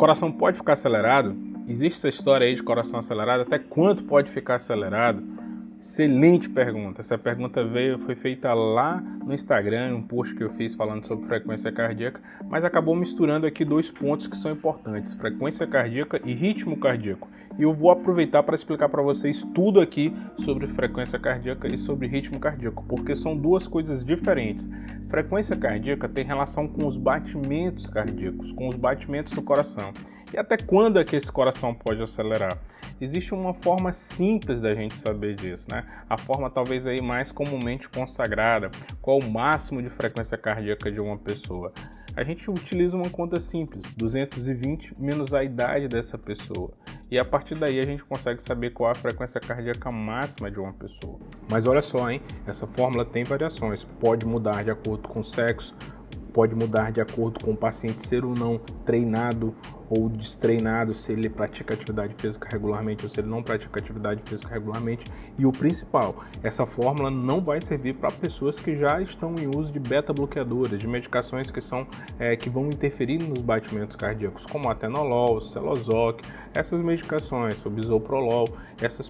coração pode ficar acelerado? Existe essa história aí de coração acelerado? Até quanto pode ficar acelerado? Excelente pergunta. Essa pergunta foi feita lá no Instagram, um post que eu fiz falando sobre frequência cardíaca, mas acabou misturando aqui dois pontos que são importantes: frequência cardíaca e ritmo cardíaco. E eu vou aproveitar para explicar para vocês tudo aqui sobre frequência cardíaca e sobre ritmo cardíaco, porque são duas coisas diferentes. Frequência cardíaca tem relação com os batimentos cardíacos, com os batimentos do coração. E até quando é que esse coração pode acelerar? Existe uma forma simples da gente saber disso, né? A forma talvez aí mais comumente consagrada. Qual o máximo de frequência cardíaca de uma pessoa? A gente utiliza uma conta simples, 220 menos a idade dessa pessoa. E a partir daí a gente consegue saber qual a frequência cardíaca máxima de uma pessoa. Mas olha só, hein? Essa fórmula tem variações. Pode mudar de acordo com o sexo, pode mudar de acordo com o paciente ser ou não treinado ou destreinado, se ele pratica atividade física regularmente ou se ele não pratica atividade física regularmente. E o principal, essa fórmula não vai servir para pessoas que já estão em uso de beta-bloqueadores, de medicações que vão interferir nos batimentos cardíacos, como atenolol, Celozoc, essas medicações, o bisoprolol. Essa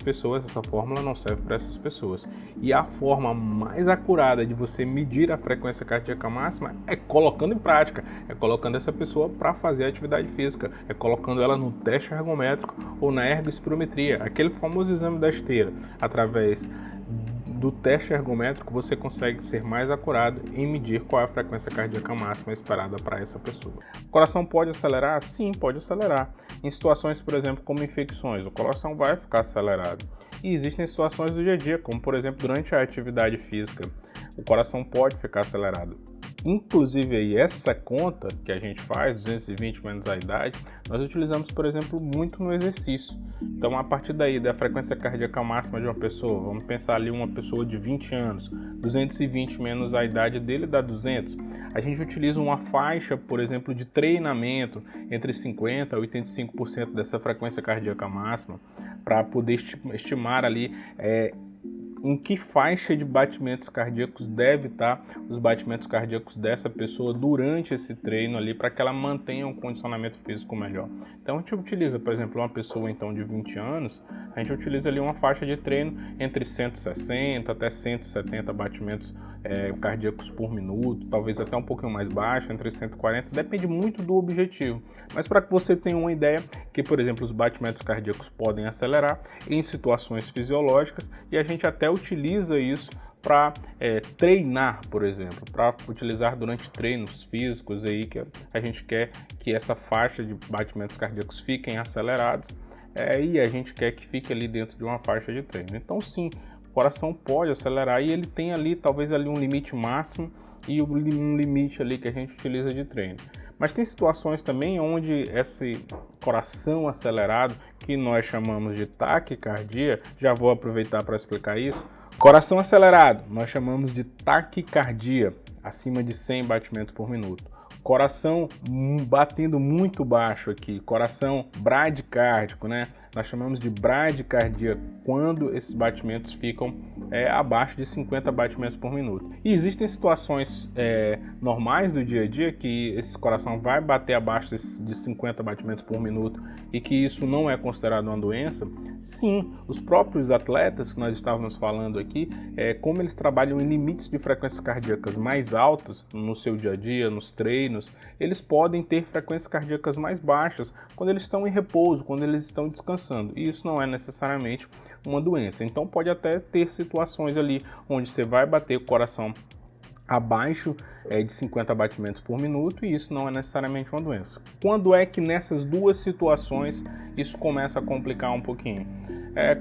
fórmula não serve para essas pessoas. E a forma mais acurada de você medir a frequência cardíaca máxima é colocando em prática, é colocando essa pessoa para fazer atividade física, é colocando ela no teste ergométrico ou na ergospirometria, aquele famoso exame da esteira. Através do teste ergométrico você consegue ser mais acurado em medir qual é a frequência cardíaca máxima esperada para essa pessoa. O coração pode acelerar? Sim, pode acelerar. Em situações, por exemplo, como infecções, o coração vai ficar acelerado. E existem situações do dia a dia, como por exemplo durante a atividade física, o coração pode ficar acelerado. Inclusive aí essa conta que a gente faz, 220 menos a idade, nós utilizamos, por exemplo, muito no exercício. Então, a partir daí da frequência cardíaca máxima de uma pessoa, vamos pensar ali uma pessoa de 20 anos, 220 menos a idade dele dá 200. A gente utiliza uma faixa, por exemplo, de treinamento entre 50% a 85% dessa frequência cardíaca máxima para poder estimar ali em que faixa de batimentos cardíacos deve estar os batimentos cardíacos dessa pessoa durante esse treino ali, para que ela mantenha um condicionamento físico melhor. Então a gente utiliza, por exemplo, uma pessoa então de 20 anos, a gente utiliza ali uma faixa de treino entre 160 até 170 batimentos cardíacos por minuto, talvez até um pouquinho mais baixo, entre 140, depende muito do objetivo. Mas para que você tenha uma ideia que, por exemplo, os batimentos cardíacos podem acelerar em situações fisiológicas, e a gente até utiliza isso para treinar, por exemplo, para utilizar durante treinos físicos aí que a gente quer que essa faixa de batimentos cardíacos fiquem acelerados e a gente quer que fique ali dentro de uma faixa de treino. Então sim, o coração pode acelerar e ele tem ali talvez ali um limite máximo e um limite ali que a gente utiliza de treino. Mas tem situações também onde esse coração acelerado, que nós chamamos de taquicardia, já vou aproveitar para explicar isso. Coração acelerado, nós chamamos de taquicardia, acima de 100 batimentos por minuto. Coração batendo muito baixo aqui, coração bradicárdico, né? Nós chamamos de bradicardia quando esses batimentos ficam abaixo de 50 batimentos por minuto. E existem situações normais do dia a dia que esse coração vai bater abaixo de 50 batimentos por minuto e que isso não é considerado uma doença. Sim, os próprios atletas que nós estávamos falando aqui, como eles trabalham em limites de frequências cardíacas mais altos no seu dia a dia, nos treinos, eles podem ter frequências cardíacas mais baixas quando eles estão em repouso, quando eles estão descansando. E isso não é necessariamente uma doença. Então pode até ter situações ali onde você vai bater o coração abaixo de 50 batimentos por minuto e isso não é necessariamente uma doença. Quando é que nessas duas situações isso começa a complicar um pouquinho?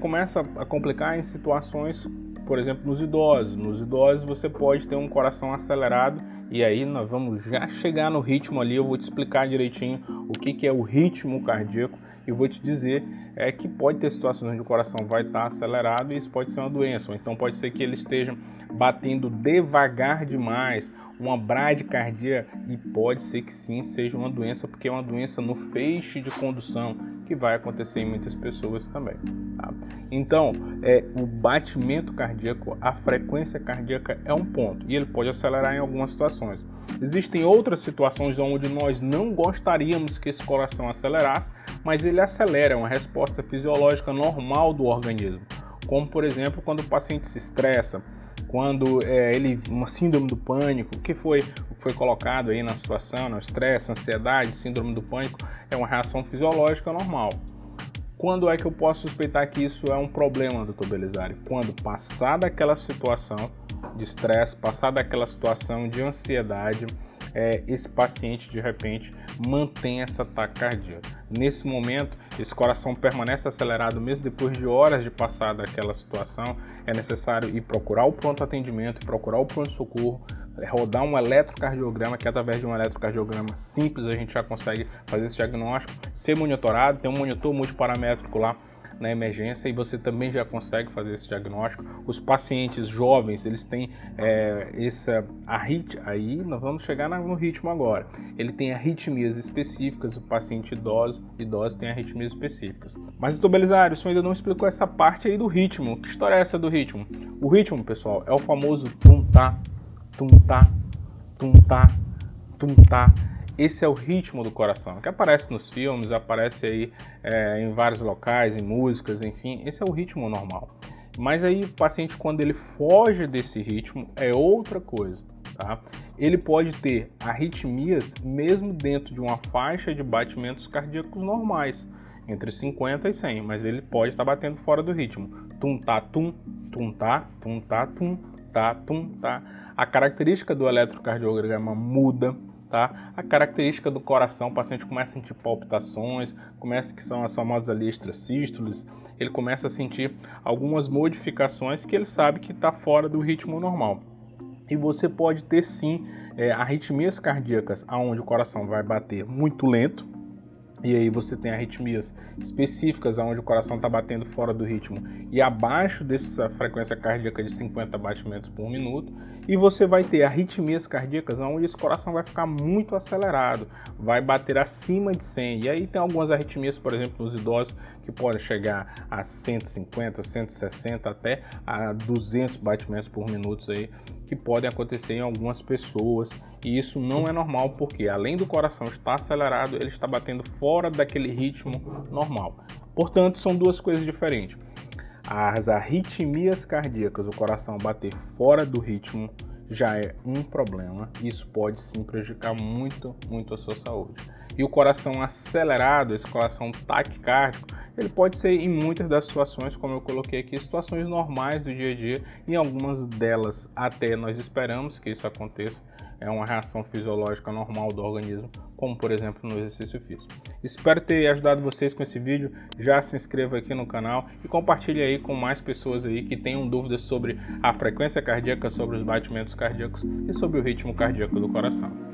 Começa a complicar em situações, por exemplo, nos idosos. Nos idosos você pode ter um coração acelerado e aí nós vamos já chegar no ritmo ali, eu vou te explicar direitinho o que é o ritmo cardíaco e vou te dizer que pode ter situações onde o coração vai estar acelerado e isso pode ser uma doença, ou então pode ser que ele esteja batendo devagar demais, uma bradicardia, e pode ser que sim seja uma doença, porque é uma doença no feixe de condução que vai acontecer em muitas pessoas também. Tá? Então, o batimento cardíaco, a frequência cardíaca é um ponto e ele pode acelerar em algumas situações. Existem outras situações onde nós não gostaríamos que esse coração acelerasse, mas ele acelera, é uma resposta fisiológica normal do organismo. Como, por exemplo, quando o paciente se estressa, quando uma síndrome do pânico, o que foi colocado aí na situação, no estresse, ansiedade, síndrome do pânico, é uma reação fisiológica normal. Quando é que eu posso suspeitar que isso é um problema, Dr. Belizari? Quando passar daquela situação de estresse, passar daquela situação de ansiedade, esse paciente de repente mantém essa taquicardia. Nesse momento, esse coração permanece acelerado mesmo depois de horas de passar daquela situação. É necessário ir procurar o pronto atendimento, procurar o pronto-socorro, rodar um eletrocardiograma, que através de um eletrocardiograma simples a gente já consegue fazer esse diagnóstico, ser monitorado, tem um monitor multiparamétrico lá na emergência e você também já consegue fazer esse diagnóstico. Os pacientes jovens, eles têm aí nós vamos chegar no ritmo agora. Ele tem arritmias específicas, o paciente idoso tem arritmias específicas. Mas, Dr. Belizari, o senhor ainda não explicou essa parte aí do ritmo. Que história é essa do ritmo? O ritmo, pessoal, é o famoso tum-tá, tum-tá, tum-tá, tum-tá. Esse é o ritmo do coração, que aparece nos filmes, aparece aí em vários locais, em músicas, enfim, esse é o ritmo normal. Mas aí o paciente, quando ele foge desse ritmo, é outra coisa, tá? Ele pode ter arritmias mesmo dentro de uma faixa de batimentos cardíacos normais, entre 50 e 100, mas ele pode estar batendo fora do ritmo. Tum-tá, tum, tum-tá, tum-tá, tum-tá, tum-tá. A característica do eletrocardiograma muda. Tá? A característica do coração, o paciente começa a sentir palpitações, que são as famosas ali extrasístoles, ele começa a sentir algumas modificações que ele sabe que está fora do ritmo normal. E você pode ter sim arritmias cardíacas, onde o coração vai bater muito lento, e aí você tem arritmias específicas onde o coração está batendo fora do ritmo e abaixo dessa frequência cardíaca de 50 batimentos por minuto. E você vai ter arritmias cardíacas onde esse coração vai ficar muito acelerado, vai bater acima de 100. E aí tem algumas arritmias, por exemplo, nos idosos, que podem chegar a 150, 160, até a 200 batimentos por minuto aí, que podem acontecer em algumas pessoas. E isso não é normal, porque além do coração estar acelerado, ele está batendo fora daquele ritmo normal. Portanto, são duas coisas diferentes. As arritmias cardíacas, o coração bater fora do ritmo, já é um problema. Isso pode sim prejudicar muito a sua saúde. E o coração acelerado, esse coração taquicárdico, ele pode ser em muitas das situações, como eu coloquei aqui, situações normais do dia a dia. Em algumas delas até nós esperamos que isso aconteça. É uma reação fisiológica normal do organismo, como por exemplo no exercício físico. Espero ter ajudado vocês com esse vídeo. Já se inscreva aqui no canal e compartilhe aí com mais pessoas aí que tenham dúvidas sobre a frequência cardíaca, sobre os batimentos cardíacos e sobre o ritmo cardíaco do coração.